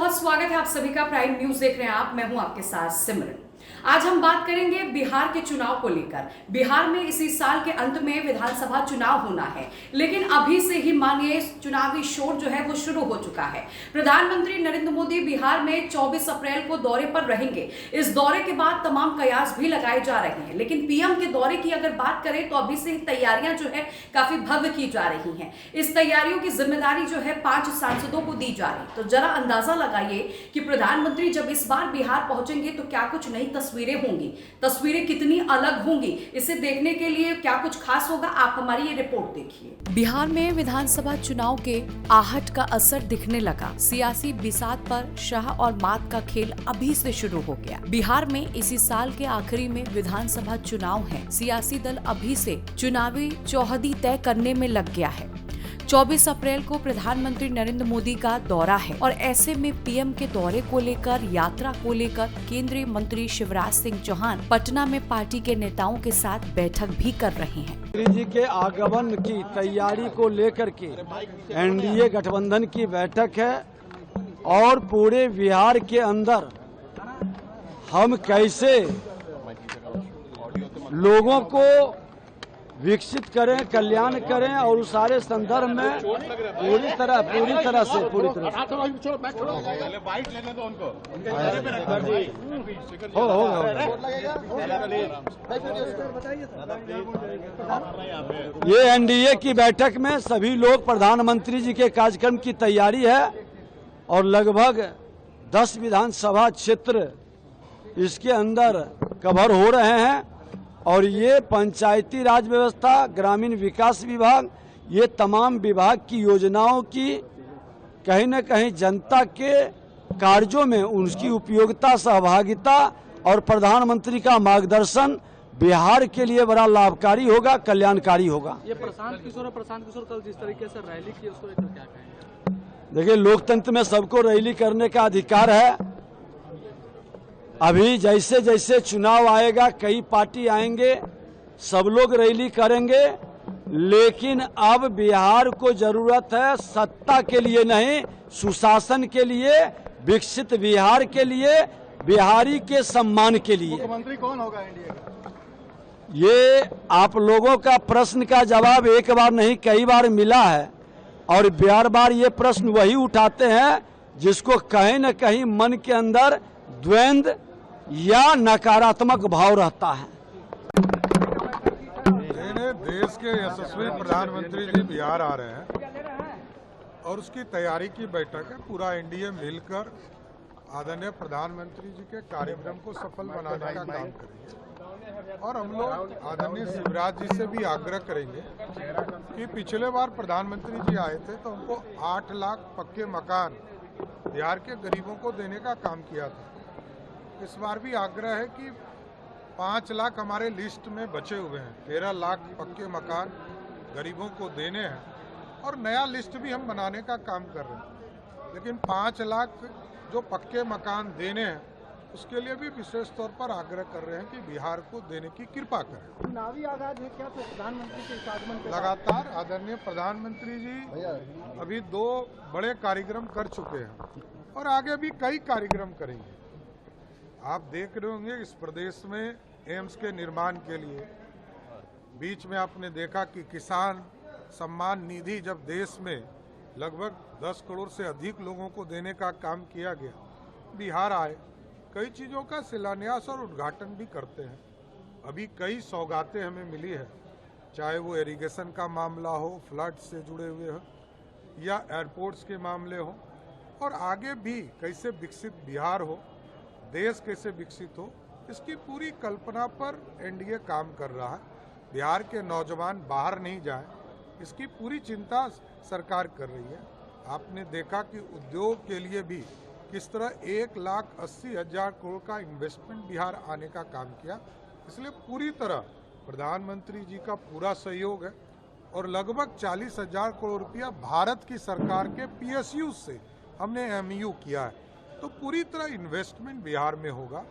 बहुत स्वागत है आप सभी का। प्राइम न्यूज देख रहे हैं आप, मैं हूं आपके साथ सिमरन। आज हम बात करेंगे बिहार के चुनाव को लेकर। बिहार में इसी साल के अंत में विधानसभा चुनाव होना है, लेकिन अभी से ही मानिए चुनावी शोर जो है वो शुरू हो चुका है। प्रधानमंत्री नरेंद्र मोदी बिहार में 24 अप्रैल को दौरे पर रहेंगे। इस दौरे के बाद तमाम कयास भी लगाए जा रहे हैं, लेकिन पीएम के दौरे की अगर बात करें तो अभी से ही तैयारियां जो है काफी भव्य की जा रही हैं। इस तैयारियों की जिम्मेदारी जो है 5 सांसदों को दी जा रही। तो जरा अंदाजा लगाइए कि प्रधानमंत्री जब इस बार बिहार पहुंचेंगे तो क्या कुछ नई तस्वीरें होंगी, तस्वीरें कितनी अलग होंगी। इसे देखने के लिए क्या कुछ खास होगा, आप हमारी ये रिपोर्ट देखिए। बिहार में विधानसभा चुनाव के आहट का असर दिखने लगा। सियासी बिसात पर शाह और मात का खेल अभी से शुरू हो गया। बिहार में इसी साल के आखिरी में विधानसभा चुनाव है। सियासी दल अभी से चुनावी चौहदी तय करने में लग गया है। 24 अप्रैल को प्रधानमंत्री नरेंद्र मोदी का दौरा है और ऐसे में पीएम के दौरे को लेकर, यात्रा को लेकर केंद्रीय मंत्री शिवराज सिंह चौहान पटना में पार्टी के नेताओं के साथ बैठक भी कर रहे हैं। मोदी जी के आगमन की तैयारी को लेकर के एनडीए गठबंधन की बैठक है और पूरे बिहार के अंदर हम कैसे लोगों को विकसित करें, कल्याण करें और उस सारे संदर्भ में पूरी तरह से ये एनडीए की बैठक में सभी लोग प्रधानमंत्री जी के कार्यक्रम की तैयारी है और लगभग 10 विधानसभा क्षेत्र इसके अंदर कवर हो रहे हैं और ये पंचायती राज व्यवस्था, ग्रामीण विकास विभाग, ये तमाम विभाग की योजनाओं की कहीं न कहीं जनता के कार्यों में उनकी उपयोगिता, सहभागिता और प्रधानमंत्री का मार्गदर्शन बिहार के लिए बड़ा लाभकारी होगा, कल्याणकारी होगा। ये प्रशांत किशोर कल जिस तरीके से रैली की उसको लेकर क्या कहेंगे? देखिए, लोकतंत्र में सबको रैली करने का अधिकार है। अभी जैसे जैसे चुनाव आएगा, कई पार्टी आएंगे, सब लोग रैली करेंगे, लेकिन अब बिहार को जरूरत है सत्ता के लिए नहीं, सुशासन के लिए, विकसित बिहार के लिए, बिहारी के सम्मान के लिए। मुख्यमंत्री कौन होगा इंडिया का? ये आप लोगों का प्रश्न का जवाब एक बार नहीं कई बार मिला है और बार ये प्रश्न वही उठाते हैं जिसको कहीं न कहीं मन के अंदर द्वंद्व या नकारात्मक भाव रहता है। देश के यशस्वी प्रधानमंत्री जी बिहार आ रहे हैं और उसकी तैयारी की बैठक है। पूरा एनडीए मिलकर आदरणीय प्रधानमंत्री जी के कार्यक्रम को सफल बनाने का काम करेंगे और हम लोग आदरणीय शिवराज जी से भी आग्रह करेंगे कि पिछले बार प्रधानमंत्री जी आए थे तो उनको 8 लाख पक्के मकान बिहार के गरीबों को देने का काम किया था। इस बार भी आग्रह है कि 5 लाख हमारे लिस्ट में बचे हुए हैं। 13 लाख पक्के मकान गरीबों को देने हैं और नया लिस्ट भी हम बनाने का काम कर रहे हैं, लेकिन 5 लाख जो पक्के मकान देने हैं उसके लिए भी विशेष तौर पर आग्रह कर रहे हैं कि बिहार को देने की कृपा करें। चुनावी आगाज है क्या तो प्रधानमंत्री के आगमन के लगातार आदरणीय प्रधानमंत्री जी अभी 2 बड़े कार्यक्रम कर चुके हैं और आगे भी कई कार्यक्रम करेंगे। आप देख रहे होंगे इस प्रदेश में एम्स के निर्माण के लिए, बीच में आपने देखा कि किसान सम्मान निधि जब देश में लगभग 10 करोड़ से अधिक लोगों को देने का काम किया गया, बिहार आए, कई चीज़ों का शिलान्यास और उद्घाटन भी करते हैं। अभी कई सौगातें हमें मिली है, चाहे वो इरिगेशन का मामला हो, फ्लड से जुड़े हुए हो या एयरपोर्ट्स के मामले हो, और आगे भी कैसे विकसित बिहार हो, देश कैसे विकसित हो, इसकी पूरी कल्पना पर एनडीए काम कर रहा है। बिहार के नौजवान बाहर नहीं जाए, इसकी पूरी चिंता सरकार कर रही है। आपने देखा कि उद्योग के लिए भी किस तरह 1,80,000 करोड़ का इन्वेस्टमेंट बिहार आने का काम किया। इसलिए पूरी तरह प्रधानमंत्री जी का पूरा सहयोग है और लगभग 40,000 करोड़ रुपया भारत की सरकार के पीएसयू से हमने एमयू किया है। तो पूरी तरह इन्वेस्टमेंट बिहार में होगा,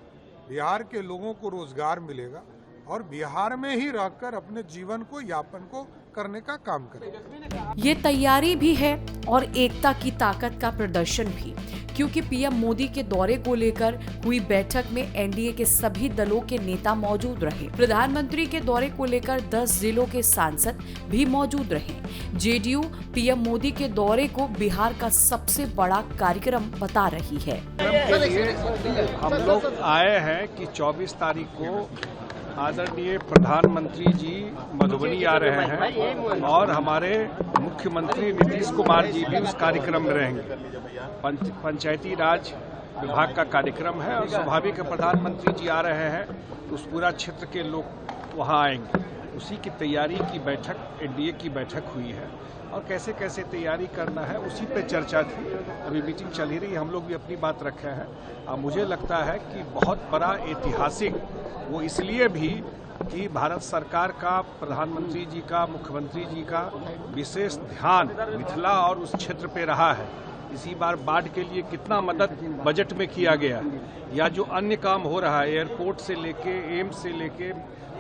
बिहार के लोगों को रोजगार मिलेगा और बिहार में ही रहकर अपने जीवन को, यापन को करने का काम करेंगे। ये तैयारी भी है और एकता की ताकत का प्रदर्शन भी, क्योंकि पीएम मोदी के दौरे को लेकर हुई बैठक में एनडीए के सभी दलों के नेता मौजूद रहे। प्रधानमंत्री के दौरे को लेकर 10 जिलों के सांसद भी मौजूद रहे। जेडीयू पीएम मोदी के दौरे को बिहार का सबसे बड़ा कार्यक्रम बता रही है। के लिए हम लोग आए हैं कि 24 तारीख को आदरणीय प्रधानमंत्री जी मधुबनी आ रहे हैं और हमारे मुख्यमंत्री नीतीश कुमार जी भी उस कार्यक्रम में रहेंगे। पंचायती राज विभाग का कार्यक्रम है और स्वाभाविक है प्रधानमंत्री जी आ रहे हैं तो उस पूरा क्षेत्र के लोग वहां आएंगे। उसी की तैयारी की बैठक एनडीए की बैठक हुई है और कैसे कैसे तैयारी करना है उसी पे चर्चा थी। अभी मीटिंग चल ही रही, हम लोग भी अपनी बात रखे हैं। मुझे लगता है कि बहुत बड़ा ऐतिहासिक वो इसलिए भी कि भारत सरकार का, प्रधानमंत्री जी का, मुख्यमंत्री जी का विशेष ध्यान मिथिला और उस क्षेत्र पे रहा है। इसी बार बाढ़ के लिए कितना मदद बजट में किया गया या जो अन्य काम हो रहा है, एयरपोर्ट से लेके एम्स से लेके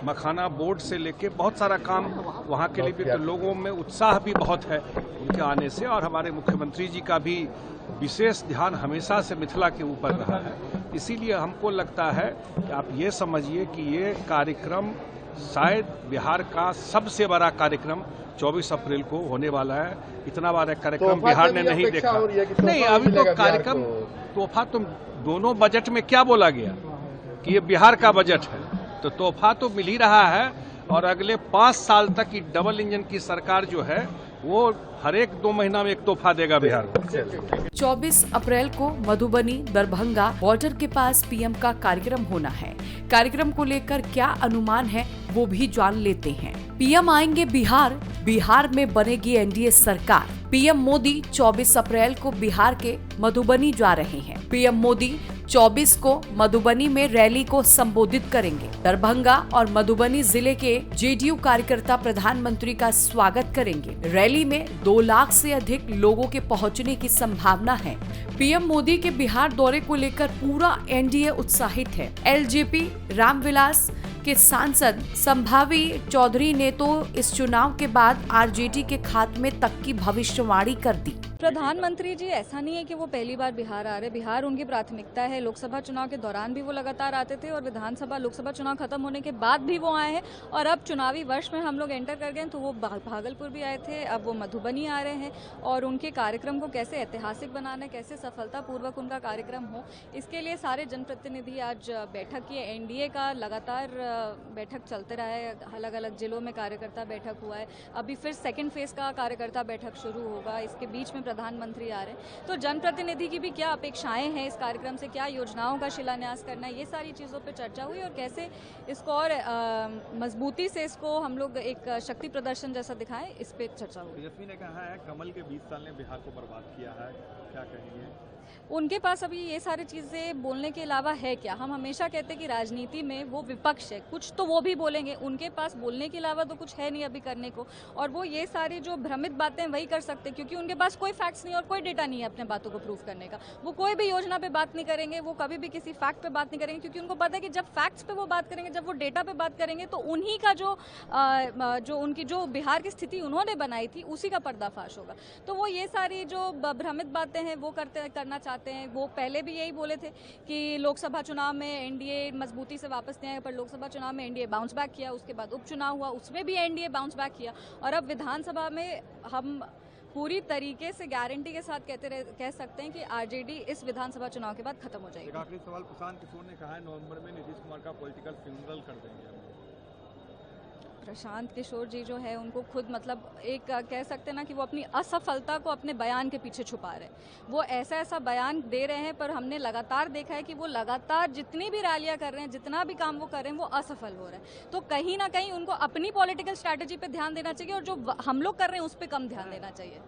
मखाना बोर्ड से लेके बहुत सारा काम वहाँ के लिए भी, तो लोगों में उत्साह भी बहुत है उनके आने से। और हमारे मुख्यमंत्री जी का भी विशेष ध्यान हमेशा से मिथिला के ऊपर रहा है। इसीलिए हमको लगता है कि आप ये समझिए कि ये कार्यक्रम शायद बिहार का सबसे बड़ा कार्यक्रम 24 अप्रैल को होने वाला है। इतना बड़ा कार्यक्रम बिहार ने नहीं देखा। नहीं, अभी तो कार्यक्रम तोहफा तो दोनों बजट में क्या बोला गया कि ये बिहार का बजट है, तो तोहफा तो मिल ही रहा है। और अगले 5 साल तक की डबल इंजन की सरकार जो है वो हर एक 2 महीना में एक तोहफा देगा बिहार को। 24 अप्रैल को मधुबनी दरभंगा बॉर्डर के पास पीएम का कार्यक्रम होना है। कार्यक्रम को लेकर क्या अनुमान है वो भी जान लेते हैं। पीएम आएंगे बिहार, बिहार में बनेगी एनडीए सरकार। पीएम मोदी 24 अप्रैल को बिहार के मधुबनी जा रहे हैं। पीएम मोदी 24 को मधुबनी में रैली को संबोधित करेंगे। दरभंगा और मधुबनी जिले के जेडीयू कार्यकर्ता प्रधानमंत्री का स्वागत करेंगे। रैली में 2 लाख से अधिक लोगों के पहुंचने की संभावना है। पीएम मोदी के बिहार दौरे को लेकर पूरा एनडीए उत्साहित है। एलजेपी रामविलास के सांसद संभावी चौधरी ने तो इस चुनाव के बाद आरजेडी के खात्मे तक की भविष्यवाणी कर दी। प्रधानमंत्री जी ऐसा नहीं है कि वो पहली बार बिहार आ रहे। बिहार उनकी प्राथमिकता है। लोकसभा चुनाव के दौरान भी वो लगातार आते थे और लोकसभा चुनाव खत्म होने के बाद भी वो आए हैं। और अब चुनावी वर्ष में हम लोग एंटर कर गए तो वो भागलपुर भी आए थे, अब वो मधुबनी आ रहे हैं। और उनके कार्यक्रम को कैसे ऐतिहासिक बनाना, कैसे सफलतापूर्वक उनका कार्यक्रम हो, इसके लिए सारे जनप्रतिनिधि आज बैठक किए। एनडीए का लगातार बैठक चलते रहा है, अलग अलग जिलों में कार्यकर्ता बैठक हुआ है। अभी फिर सेकेंड फेज का कार्यकर्ता बैठक शुरू होगा। इसके बीच में प्रधानमंत्री आ रहे हैं, तो जनप्रतिनिधि की भी क्या अपेक्षाएं हैं इस कार्यक्रम से, क्या योजनाओं का शिलान्यास करना है, ये सारी चीज़ों पे चर्चा हुई। और कैसे इसको और मजबूती से इसको हम लोग एक शक्ति प्रदर्शन जैसा दिखाएं, इस पे चर्चा हुई। तेजस्वी ने कहा है कमल के 20 साल ने बिहार को बर्बाद किया है, क्या कहेंगे? उनके पास अभी ये सारी चीज़ें बोलने के अलावा है क्या? हम हमेशा कहते हैं कि राजनीति में वो विपक्ष है, कुछ तो वो भी बोलेंगे। उनके पास बोलने के अलावा तो कुछ है नहीं अभी करने को। और वो ये सारी जो भ्रमित बातें वही कर सकते हैं, क्योंकि उनके पास कोई फैक्ट्स नहीं और कोई डेटा नहीं है अपने बातों को प्रूव करने का। वो कोई भी योजना पे बात नहीं करेंगे, वो कभी भी किसी फैक्ट पे बात नहीं करेंगे, क्योंकि उनको पता है कि जब फैक्ट्स पे वो बात करेंगे, जब वो डेटा पे बात करेंगे, तो उन्हीं का जो उनकी जो बिहार की स्थिति उन्होंने बनाई थी उसी का पर्दाफाश होगा। तो वो ये सारी जो भ्रमित बातें हैं वो करना चाहते हैं। वो पहले भी यही बोले थे कि लोकसभा चुनाव में एनडीए मजबूती से वापस नहीं आया, पर लोकसभा चुनाव में एनडीए बाउंस बैक किया। उसके बाद उपचुनाव हुआ, उसमें भी एनडीए बाउंस बैक किया। और अब विधानसभा में हम पूरी तरीके से गारंटी के साथ कह सकते हैं कि आरजेडी इस विधानसभा चुनाव के बाद खत्म हो जाएगी। एक आखिरी सवाल, प्रशांत किशोर ने कहा है नवंबर में नीतीश कुमार का पॉलिटिकल फ्यूनरल कर देंगे। प्रशांत किशोर जी जो है उनको खुद मतलब एक कह सकते हैं ना कि वो अपनी असफलता को अपने बयान के पीछे छुपा रहे हैं। वो ऐसा बयान दे रहे हैं, पर हमने लगातार देखा है कि वो लगातार जितनी भी रैलियां कर रहे हैं, जितना भी काम वो कर रहे हैं, वो असफल हो रहे हैं। तो कहीं ना कहीं उनको अपनी पॉलिटिकल स्ट्रैटेजी पे ध्यान देना चाहिए और जो हम लोग कर रहे हैं उस पर कम ध्यान देना चाहिए।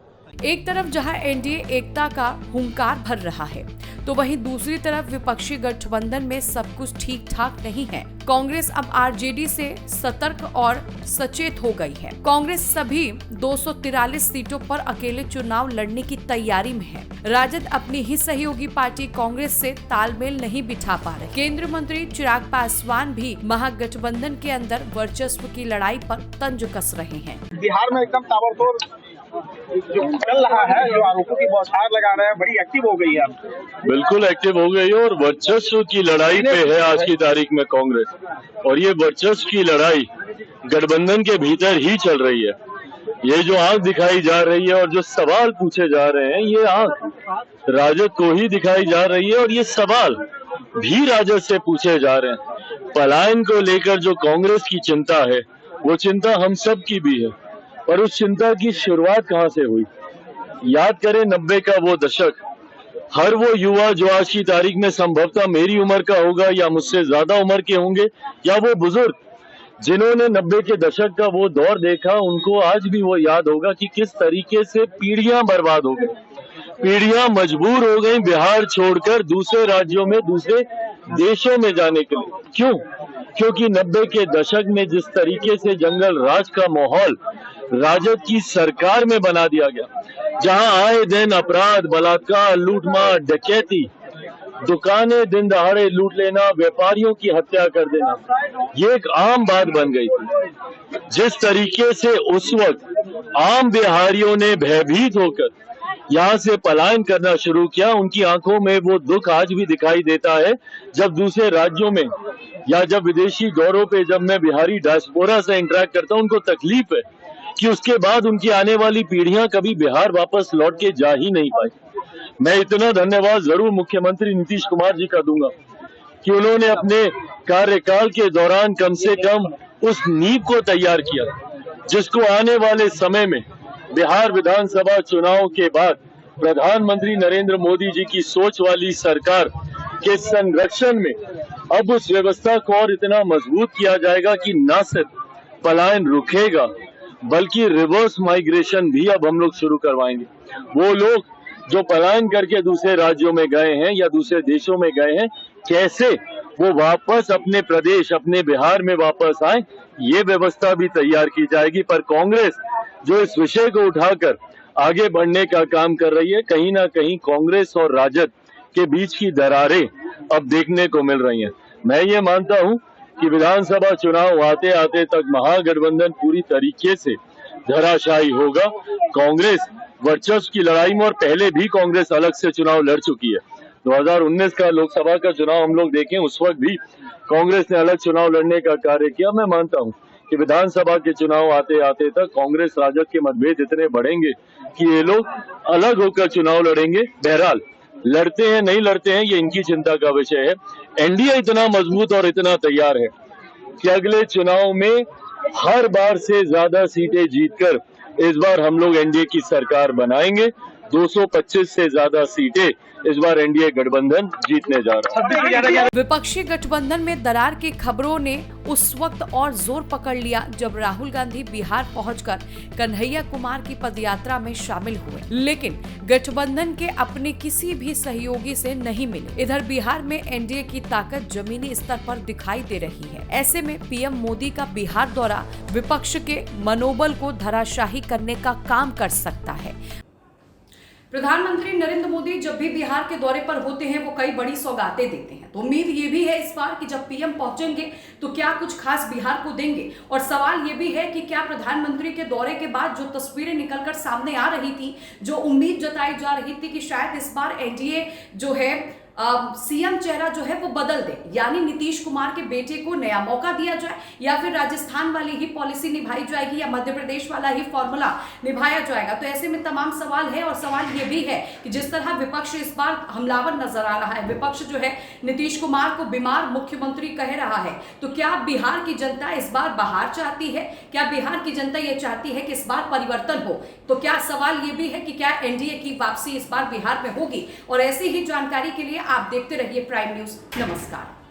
एक तरफ जहां एनडीए एकता का हुंकार भर रहा है, तो वहीं दूसरी तरफ विपक्षी गठबंधन में सब कुछ ठीक ठाक नहीं है। कांग्रेस अब आरजेडी से सतर्क और सचेत हो गई है। कांग्रेस सभी 243 सीटों पर अकेले चुनाव लड़ने की तैयारी में है। राजद अपनी ही सहयोगी पार्टी कांग्रेस से तालमेल नहीं बिठा पा रहे। केंद्रीय मंत्री चिराग पासवान भी महागठबंधन के अंदर वर्चस्व की लड़ाई पर तंज कस रहे हैं। बिहार में एकदम ताबड़तोड़ जो चल रहा है, जो आरोपों की बौछार लगा रहे हैं, बड़ी एक्टिव हो गई है। बिल्कुल एक्टिव हो गई है और वर्चस्व की लड़ाई पे है आज की तारीख में कांग्रेस। और ये वर्चस्व की लड़ाई गठबंधन के भीतर ही चल रही है। ये जो आंख दिखाई जा रही है और जो सवाल पूछे जा रहे हैं, ये आंख राजद को ही दिखाई जा रही है और ये सवाल भी राजद से पूछे जा रहे हैं। पलायन को लेकर जो कांग्रेस की चिंता है, वो चिंता हम सब की भी है। और उस चिंता की शुरुआत कहां से हुई? याद करें 90 का वो दशक। हर वो युवा जो आज की तारीख में संभवतः मेरी उम्र का होगा या मुझसे ज्यादा उम्र के होंगे, या वो बुजुर्ग जिन्होंने 90 के दशक का वो दौर देखा, उनको आज भी वो याद होगा कि किस तरीके से पीढ़ियां बर्बाद हो गई, पीढ़ियां मजबूर हो गई बिहार छोड़कर दूसरे राज्यों में, दूसरे देशों में जाने के लिए। क्यों? क्योंकि 90 के दशक में जिस तरीके से जंगल राज का माहौल राजद की सरकार में बना दिया गया, जहां आए दिन अपराध, बलात्कार, लूटमार, डकैती, दुकानें दिन दहाड़े लूट लेना, व्यापारियों की हत्या कर देना, ये एक आम बात बन गई थी। जिस तरीके से उस वक्त आम बिहारियों ने भयभीत होकर यहाँ से पलायन करना शुरू किया, उनकी आंखों में वो दुख आज भी दिखाई देता है। जब दूसरे राज्यों में या जब विदेशी दौरों पे जब मैं बिहारी डायस्पोरा से इंटरेक्ट करता हूँ, उनको तकलीफ है कि उसके बाद उनकी आने वाली पीढ़ियां कभी बिहार वापस लौट के जा ही नहीं पाई। मैं इतना धन्यवाद जरूर मुख्यमंत्री नीतीश कुमार जी का दूंगा कि उन्होंने अपने कार्यकाल के दौरान कम से कम उस नींव को तैयार किया, जिसको आने वाले समय में बिहार विधानसभा चुनाव के बाद प्रधानमंत्री नरेंद्र मोदी जी की सोच वाली सरकार के संरक्षण में अब उस व्यवस्था को और इतना मजबूत किया जाएगा कि न सिर्फ पलायन रुकेगा, बल्कि रिवर्स माइग्रेशन भी अब हम लोग शुरू करवाएंगे। वो लोग जो पलायन करके दूसरे राज्यों में गए हैं या दूसरे देशों में गए हैं, कैसे वो वापस अपने प्रदेश, अपने बिहार में वापस आए, ये व्यवस्था भी तैयार की जाएगी। पर कांग्रेस जो इस विषय को उठाकर आगे बढ़ने का काम कर रही है, कहीं ना कहीं कांग्रेस और राजद के बीच की दरारें अब देखने को मिल रही हैं। मैं ये मानता हूं कि विधानसभा चुनाव आते आते तक महागठबंधन पूरी तरीके से धराशायी होगा। कांग्रेस वर्चस्व की लड़ाई में, और पहले भी कांग्रेस अलग से चुनाव लड़ चुकी है। 2019 का लोकसभा का चुनाव हम लोग देखें, उस वक्त भी कांग्रेस ने अलग चुनाव लड़ने का कार्य किया। मैं मानता हूं कि विधानसभा के चुनाव आते आते तक कांग्रेस राजद के मतभेद इतने बढ़ेंगे कि ये लोग अलग होकर चुनाव लड़ेंगे। बहरहाल लड़ते हैं नहीं लड़ते हैं, ये इनकी चिंता का विषय है। एनडीए इतना मजबूत और इतना तैयार है कि अगले चुनाव में हर बार से ज्यादा सीटें जीतकर इस बार हम लोग एनडीए की सरकार बनाएंगे। 225 से ज्यादा सीटें इस बार एनडीए गठबंधन जीतने जा रहा है। विपक्षी गठबंधन में दरार की खबरों ने उस वक्त और जोर पकड़ लिया जब राहुल गांधी बिहार पहुंचकर कन्हैया कुमार की पदयात्रा में शामिल हुए, लेकिन गठबंधन के अपने किसी भी सहयोगी से नहीं मिले। इधर बिहार में एनडीए की ताकत जमीनी स्तर पर दिखाई दे रही है। ऐसे में पीएम मोदी का बिहार दौरा विपक्ष के मनोबल को धराशायी करने का काम कर सकता है। प्रधानमंत्री नरेंद्र मोदी जब भी बिहार के दौरे पर होते हैं, वो कई बड़ी सौगातें देते हैं। तो उम्मीद ये भी है इस बार कि जब पीएम पहुंचेंगे तो क्या कुछ खास बिहार को देंगे। और सवाल ये भी है कि क्या प्रधानमंत्री के दौरे के बाद जो तस्वीरें निकलकर सामने आ रही थी, जो उम्मीद जताई जा रही थी कि शायद इस बार एनडीए जो है सीएम चेहरा जो है वो बदल दे, यानी नीतीश कुमार के बेटे को नया मौका दिया जाए, या फिर राजस्थान वाली ही पॉलिसी निभाई जाएगी, या मध्य प्रदेश वाला ही फॉर्मूला निभाया जाएगा। तो ऐसे में तमाम सवाल है। और सवाल ये भी है कि जिस तरह विपक्ष इस बार हमलावर नजर आ रहा है, विपक्ष जो है नीतीश कुमार को बीमार मुख्यमंत्री कह रहा है, तो क्या बिहार की जनता इस बार बाहर चाहती है? क्या बिहार की जनता ये चाहती है कि इस बार परिवर्तन हो? तो क्या सवाल ये भी है कि क्या एनडीए की वापसी इस बार बिहार में होगी? और ऐसी ही जानकारी के लिए आप देखते रहिए प्राइम न्यूज। नमस्कार।